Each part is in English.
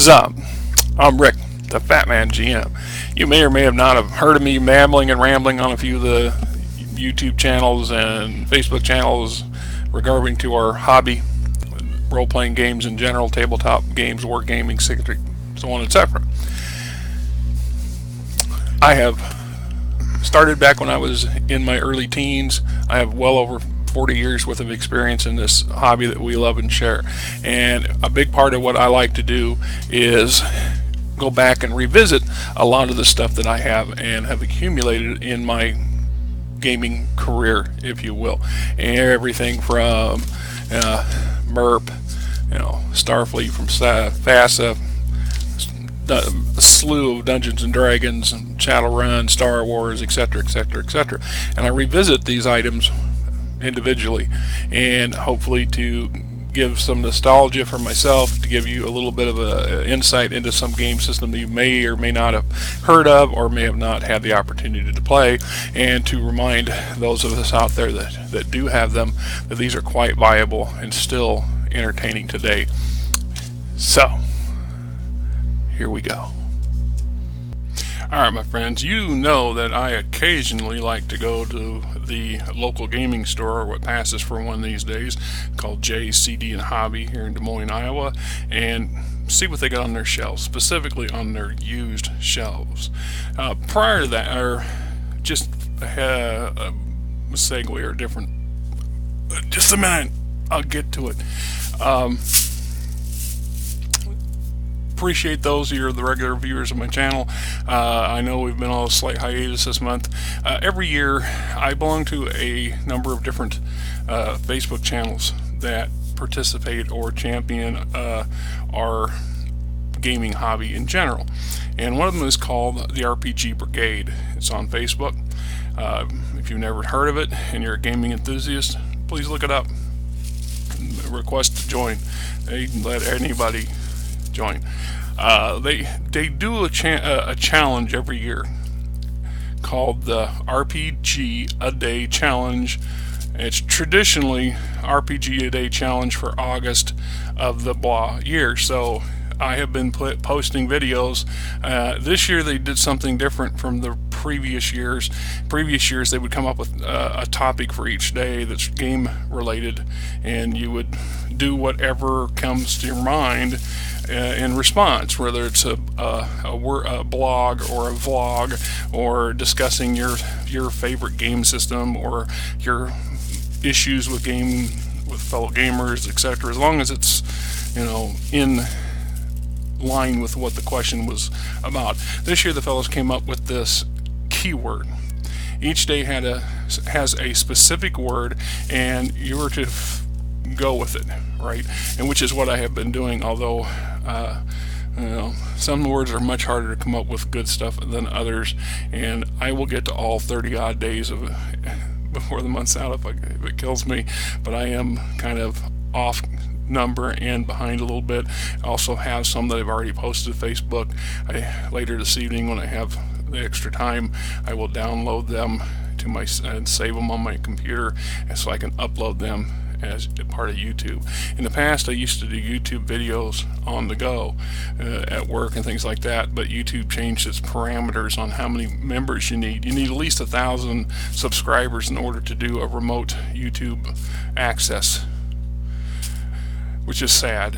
is up? I'm Rick, the Fat Man GM. You may or may have not have heard of me babbling and rambling on a few of the YouTube channels and Facebook channels regarding to our hobby, role-playing games in general, tabletop games, wargaming, so on, etc. I have started back when I was in my early teens. I have well over 40 years worth of experience in this hobby that we love and share, and a big part of what I like to do is go back and revisit a lot of the stuff that I have and have accumulated in my gaming career, if you will. And everything from MERP, Starfleet, from FASA, a slew of Dungeons and Dragons and Shadowrun, Star Wars, etc., etc., etc. And I revisit these items individually, and hopefully to give some nostalgia for myself, to give you a little bit of an insight into some game system that you may or may not have heard of or may have not had the opportunity to play, and to remind those of us out there that do have them that these are quite viable and still entertaining today. So here we go. Alright, my friends, you know that I occasionally like to go to the local gaming store, or what passes for one these days, called JCD and Hobby here in Des Moines, Iowa, and see what they got on their shelves, specifically on their used shelves. Prior to that, or just a segue or different, just a minute, I'll get to it. Appreciate those of you are the regular viewers of my channel. I know we've been on a slight hiatus this month. Every year I belong to a number of different Facebook channels that participate or champion our gaming hobby in general, and one of them is called the RPG Brigade. It's on Facebook. If you've never heard of it and you're a gaming enthusiast, please look it up. Request to join. They let anybody join. They do a challenge every year called the RPG A Day Challenge. It's traditionally RPG A Day Challenge for August of the blah year. So I have been posting videos. This year they did something different from the previous years. Previous years they would come up with a topic for each day that's game related, and you would do whatever comes to your mind in response, whether it's a blog or a vlog, or discussing your favorite game system or your issues with fellow gamers, etc. As long as it's in line with what the question was about. This year the fellows came up with this keyword. Each day has a specific word, and you were to go with it, right? And which is what I have been doing, although some words are much harder to come up with good stuff than others, and I will get to all 30 odd days of before the month's out if it kills me, but I am kind of off number and behind a little bit. I also have some that I've already posted to Facebook. Later this evening, when I have the extra time, I will download them and save them on my computer, and so I can upload them as a part of YouTube. In the past, I used to do YouTube videos on the go at work and things like that, but YouTube changed its parameters on how many members you need. You need at least 1,000 subscribers in order to do a remote YouTube access, which is sad,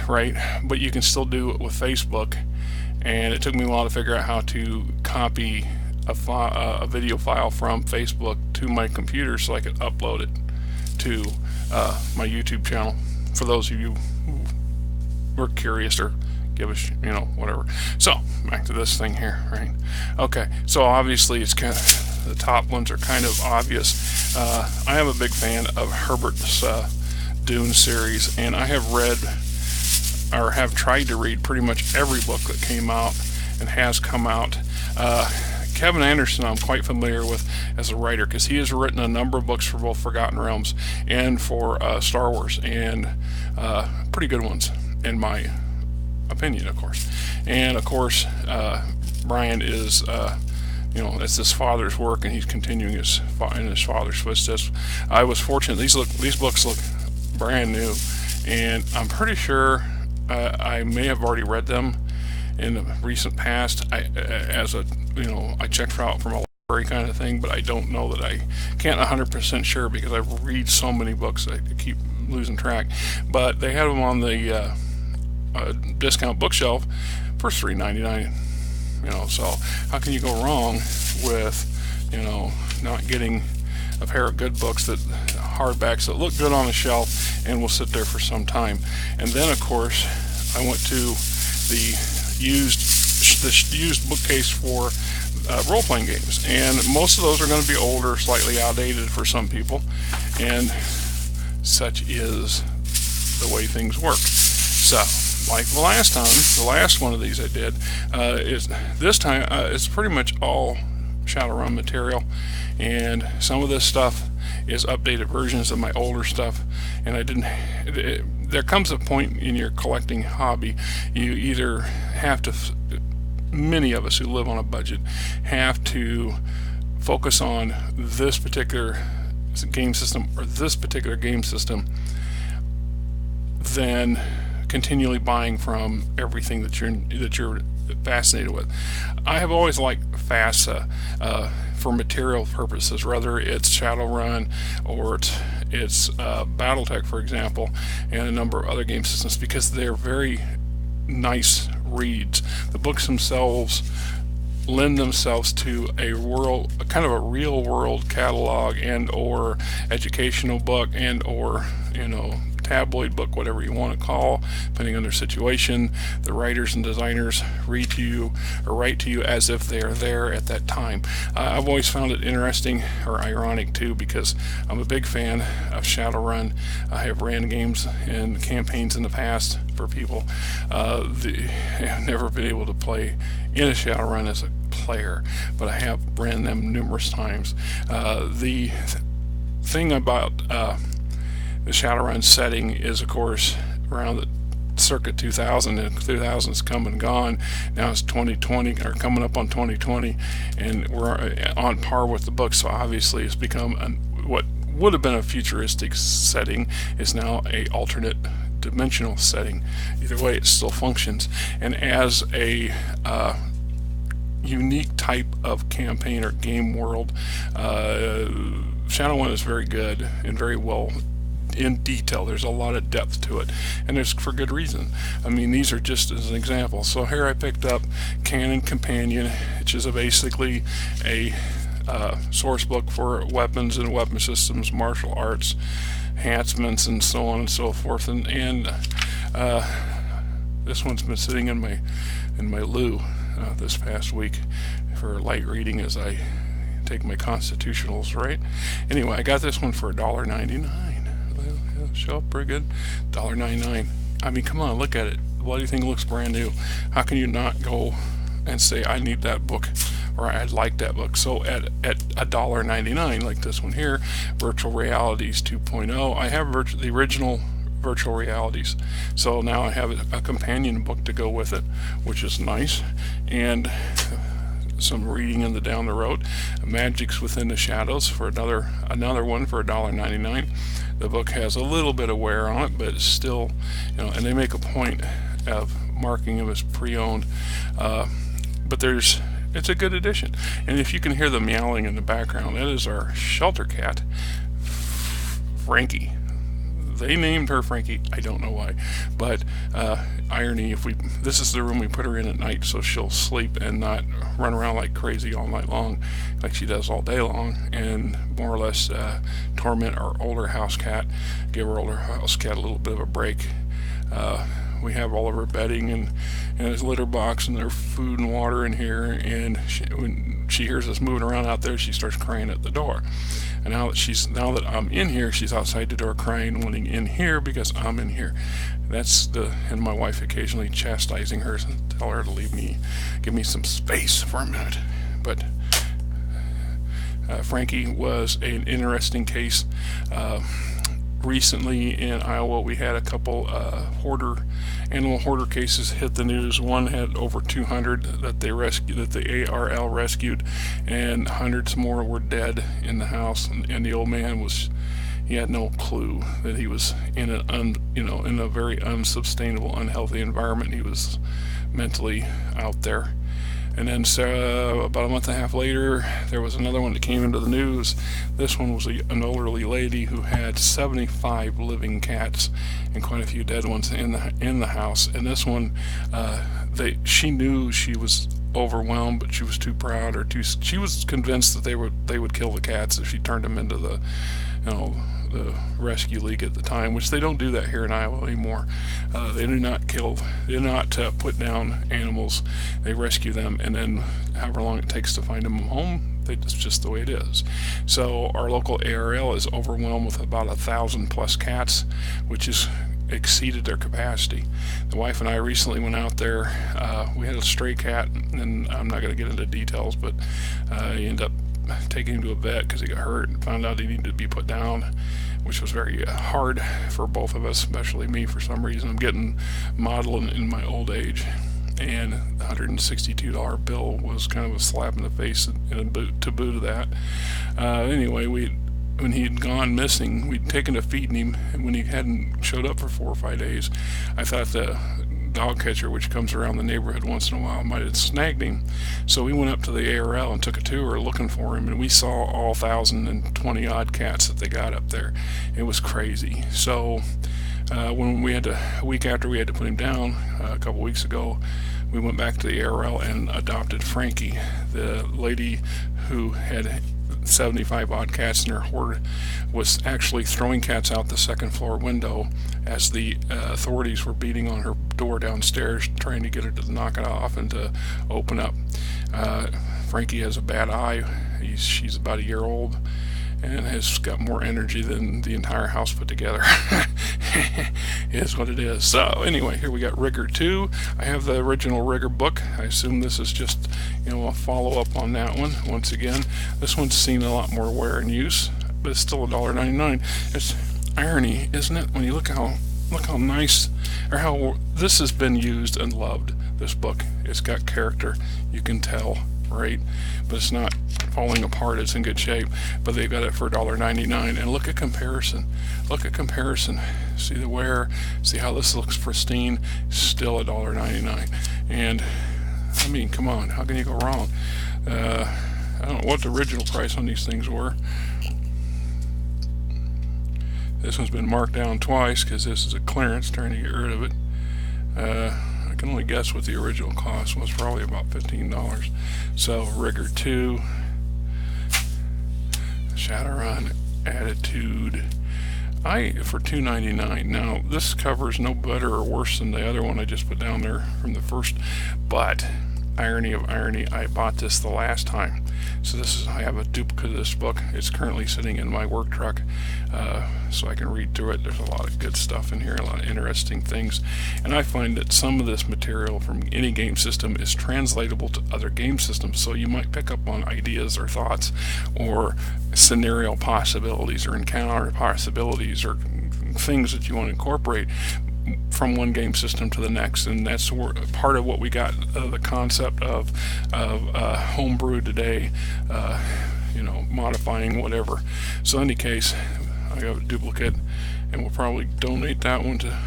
right? But you can still do it with Facebook, and it took me a while to figure out how to copy a video file from Facebook to my computer so I could upload it to my YouTube channel, for those of you who are curious or give us, whatever. So back to this thing here, right? Okay, so obviously it's kind of, the top ones are kind of obvious. I am a big fan of Herbert's Dune series, and I have read, or have tried to read, pretty much every book that came out and has come out. Kevin Anderson I'm quite familiar with as a writer, because he has written a number of books for both Forgotten Realms and for Star Wars, and pretty good ones in my opinion, of course. And of course Brian is it's his father's work, and he's continuing in his father's footsteps. I was fortunate. These books look brand new, and I'm pretty sure I may have already read them in the recent past. I checked out from a library kind of thing, but I don't know that I can't 100% sure because I read so many books I keep losing track. But they had them on the discount bookshelf for $3.99. So how can you go wrong with not getting a pair of good books, that hardbacks that look good on the shelf and will sit there for some time? And then of course I went to the used bookcase for role-playing games, and most of those are going to be older, slightly outdated for some people, and such is the way things work. So like the last one of these I did, is this time it's pretty much all Shadowrun material, and some of this stuff is updated versions of my older stuff. And there comes a point in your collecting hobby, you either have to, many of us who live on a budget have to focus on this particular game system or this particular game system, than continually buying from everything that you're fascinated with. I have always liked FASA for material purposes, whether it's Shadowrun or it's BattleTech, for example, and a number of other game systems, because they're very nice reads. The books themselves lend themselves to a kind of a real world catalog and or educational book and or tabloid book, whatever you want to call, depending on their situation. The writers and designers read to you or write to you as if they are there at that time. I've always found it interesting, or ironic too, because I'm a big fan of Shadowrun. I have ran games and campaigns in the past for people. I've never been able to play in a Shadowrun as a player, but I have ran them numerous times. The thing about the Shadowrun setting is, of course, around the circa 2000, and 2000's come and gone. Now it's 2020, or coming up on 2020, and we're on par with the book. So obviously it's become what would have been a futuristic setting is now a alternate dimensional setting. Either way, it still functions, and as a unique type of campaign or game world, Shadowrun is very good and very well in detail. There's a lot of depth to it, and it's for good reason. I mean, these are just as an example. So here I picked up Canon Companion, which is basically a source book for weapons and weapon systems, martial arts, enhancements, and so on and so forth. And this one's been sitting in my loo this past week for light reading as I take my constitutionals, right? Anyway, I got this one for $1.99. Show up pretty good. $1.99. I mean, come on, look at it. The bloody thing looks brand new. How can you not go and say, I need that book, or I'd like that book? So at $1.99, like this one here, Virtual Realities 2.0, I have the original Virtual Realities. So now I have a companion book to go with it, which is nice. And some reading in the down the road. Magics Within the Shadows for another one for $1.99. The book has a little bit of wear on it, but it's still, and they make a point of marking them as pre-owned. But it's a good edition. And if you can hear the meowing in the background, that is our shelter cat, Frankie. They named her Frankie. I don't know why, but irony. This is the room we put her in at night, so she'll sleep and not run around like crazy all night long, like she does all day long, and more or less torment our older house cat. Give our older house cat a little bit of a break. We have all of her bedding and his litter box and their food and water in here, and when she hears us moving around out there, she starts crying at the door. And now that I'm in here, she's outside the door crying, wanting in here because I'm in here. And my wife occasionally chastising her, tell her to leave me, give me some space for a minute. But Frankie was an interesting case. Recently in Iowa, we had a couple animal hoarder cases hit the news. One had over 200 that the ARL rescued, and hundreds more were dead in the house. And the old man he had no clue that he was in in a very unsustainable, unhealthy environment. He was mentally out there. And then about a month and a half later, there was another one that came into the news. This one was an elderly lady who had 75 living cats and quite a few dead ones in the house. And this one, she knew she was overwhelmed, but she was too proud she was convinced that they would kill the cats if she turned them into the rescue league at the time, which they don't do that here in Iowa anymore. They do not put down animals. They rescue them, and then however long it takes to find them home, it's just the way it is. So our local ARL is overwhelmed with about 1,000 plus cats, which is exceeded their capacity. The wife and I recently went out there. We had a stray cat, and I'm not going to get into details, but he ended up taking him to a vet because he got hurt and found out he needed to be put down, which was very hard for both of us, especially me. For some reason, I'm getting maudlin in my old age, and the $162 bill was kind of a slap in the face to boot of that. Anyway, when he had gone missing, we'd taken to feeding him, and when he hadn't showed up for 4 or 5 days, I thought the dog catcher, which comes around the neighborhood once in a while, might have snagged him. So we went up to the ARL and took a tour looking for him, and we saw all 1,020 odd cats that they got up there. It was crazy. So when we had a week after we had to put him down, a couple weeks ago, we went back to the ARL and adopted Frankie. The lady who had 75 odd cats in her hoard was actually throwing cats out the second floor window as the authorities were beating on her door downstairs, trying to get her to knock it off and to open up. Frankie has a bad eye. She's about a year old and has got more energy than the entire house put together. Is what it is. So anyway, here we got Rigger 2. I have the original Rigger book. I assume this is just a follow-up on that one. Once again, this one's seen a lot more wear and use, but it's still $1.99. It's irony, isn't it, when you look how nice, or how this has been used and loved. This book, it's got character, you can tell, right? But it's not falling apart, it's in good shape. But they've got it for $1.99, and look at comparison. See the wear, see how this looks pristine, still $1.99. And I mean, come on, how can you go wrong? I don't know what the original price on these things were. This one's been marked down twice because this is a clearance, trying to get rid of it. I can only guess what the original cost was, probably about $15. So Rigger 2, Shadowrun Attitude, for $2.99. Now this cover is no better or worse than the other one I just put down there from the first, but irony of irony, I bought this the last time. So I have a duplicate of this book. It's currently sitting in my work truck, so I can read through it. There's a lot of good stuff in here, a lot of interesting things, and I find that some of this material from any game system is translatable to other game systems, so you might pick up on ideas or thoughts or scenario possibilities or encounter possibilities or things that you want to incorporate from one game system to the next. And that's part of what we got, the concept of homebrew today, modifying whatever. So in any case, I got a duplicate, and we'll probably donate that one to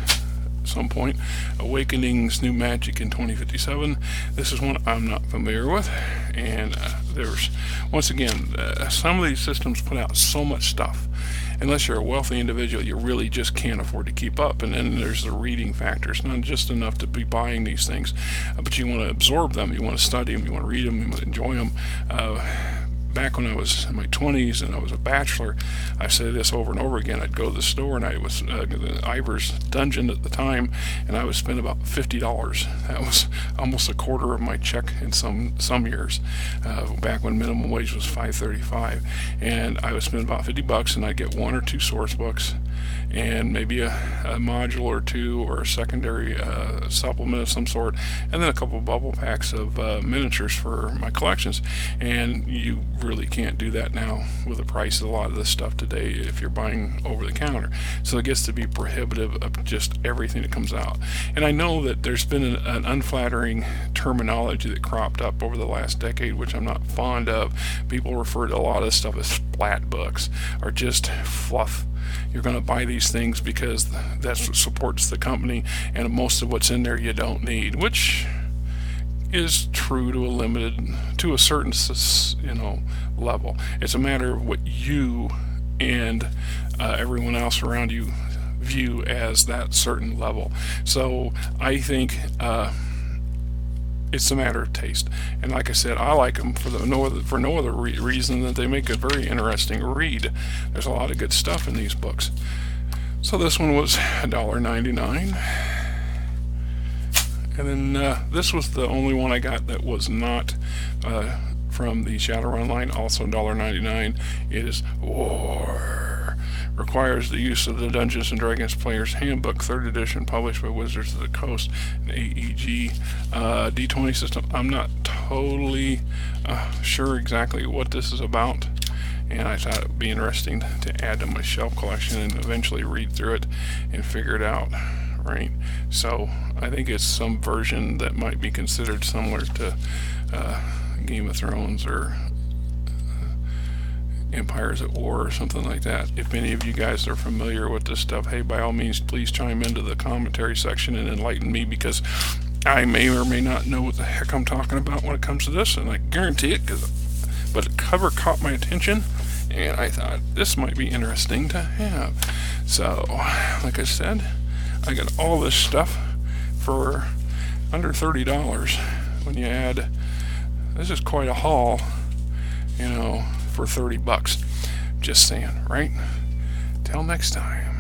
some point. Awakening's New Magic in 2057. This is one I'm not familiar with, and there's, once again, some of these systems put out so much stuff. Unless you're a wealthy individual, you really just can't afford to keep up. And then there's the reading factor. It's not just enough to be buying these things, but you want to absorb them, you want to study them, you want to read them, you want to enjoy them. Back when I was in my 20s and I was a bachelor, I say this over and over again. I'd go to the store, and I was the Ivor's Dungeon at the time, and I would spend about $50. That was almost a quarter of my check in some years. Back when minimum wage was $5.35, and I would spend about $50, and I'd get 1 or 2 source books. and maybe a module or two, or a secondary supplement of some sort, and then a couple of bubble packs of miniatures for my collections. And you really can't do that now with the price of a lot of this stuff today if you're buying over the counter. So it gets to be prohibitive of just everything that comes out. And I know that there's been an unflattering terminology that cropped up over the last decade, which I'm not fond of. People refer to a lot of this stuff as splat books, or just fluff. You're going to buy these things because that's what supports the company, and most of what's in there you don't need, which is true to a certain level. It's a matter of what you and everyone else around you view as that certain level. So I think it's a matter of taste. And like I said, I like them for no other reason than they make a very interesting read. There's a lot of good stuff in these books. So this one was $1.99. And then this was the only one I got that was not from the Shadowrun line, also $1.99. It is War. Requires the use of the Dungeons & Dragons Player's Handbook, 3rd edition, published by Wizards of the Coast, an AEG D20 system. I'm not totally sure exactly what this is about, and I thought it would be interesting to add to my shelf collection and eventually read through it and figure it out. Right, so I think it's some version that might be considered similar to Game of Thrones or Empires at War or something like that. If any of you guys are familiar with this stuff, hey, by all means, please chime into the commentary section and enlighten me, because I may or may not know what the heck I'm talking about when it comes to this, and I guarantee it, but the cover caught my attention, and I thought this might be interesting to have. So, like I said, I got all this stuff for under $30 when you add, this is quite a haul, for $30. Just saying, right? Till next time.